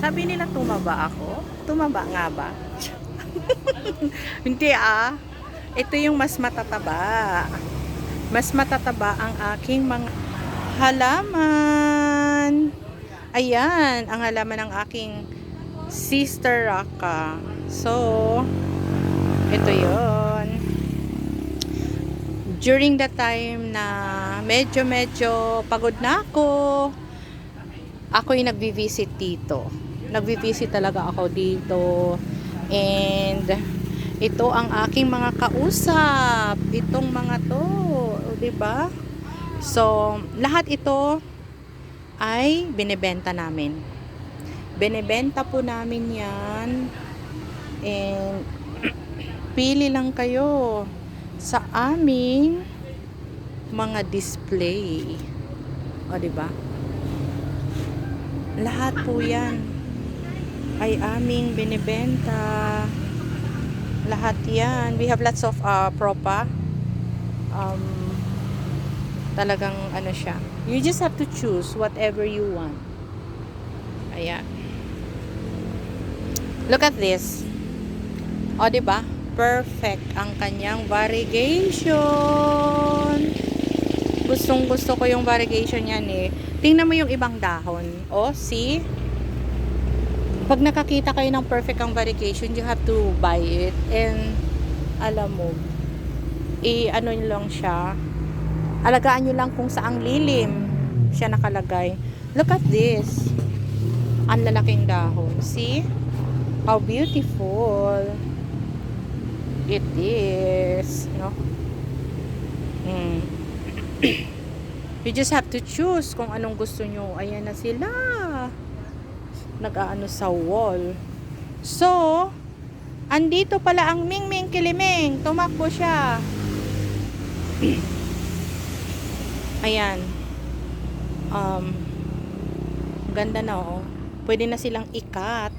Sabi nila tumaba ako. Tumaba nga ba? Hindi ah. Ito yung mas matataba. Mas matataba ang aking mga halaman. Ayan, ang halaman ng aking sister Raka. So, ito yon. During the time na medyo pagod na ako yung nagvi-visit dito. Nagvi-visit talaga ako dito. And ito ang aking mga kausap. Itong mga to, 'di ba? So, lahat ito ay binebenta namin. Binebenta po namin 'yan. And pili lang kayo sa aming mga display. O, 'di ba? Lahat po 'yan ay aming binebenta. Lahat 'yan. We have lots of propa. Talagang ano siya. You just have to choose whatever you want. Ayan. Look at this. O, 'di ba? Perfect ang kanyang variegation. Gustong-gusto ko yung variegation niyan eh. Tingnan mo yung ibang dahon. O, see? Pag nakakita kayo ng perfect ang variegation, you have to buy it. And, alam mo, ano nyo lang siya. Alagaan nyo lang kung saang lilim siya nakalagay. Look at this. Ang lalaking dahon. See? How beautiful it is. No? You just have to choose kung anong gusto nyo. Ayan na sila. Nag-aano sa wall. So, andito pala ang Mingming Kiliming. Tumakbo siya. Ayan. Ganda na oh. Pwede na silang ikat.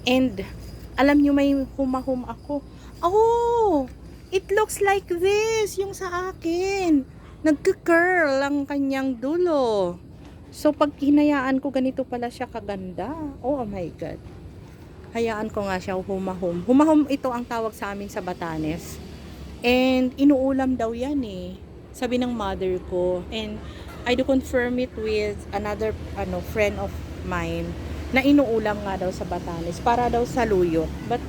And, alam nyo may humahum ako. Oh! It looks like this. Yung sa akin. Nagka-curl ang kanyang dulo. So, pag hinayaan ko, ganito pala siya kaganda. Oh my God. Hayaan ko nga siya humahum. Humahum ito ang tawag sa amin sa Batanes. And, inuulam daw yan eh. Sabi ng mother ko. And, I do confirm it with another friend of mine na inuulam nga daw sa Batanes. Para daw sa luyot. But,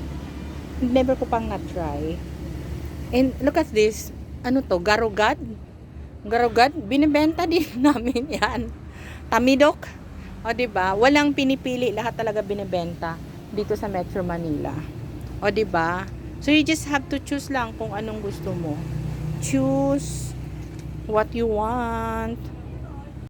never ko pang na-try. And, look at this. Ano to? Garugad? Garugad? Binibenta din namin yan. Tamidok. O, diba? Walang pinipili. Lahat talaga binibenta dito sa Metro Manila. O, diba? So, you just have to choose lang kung anong gusto mo. Choose what you want.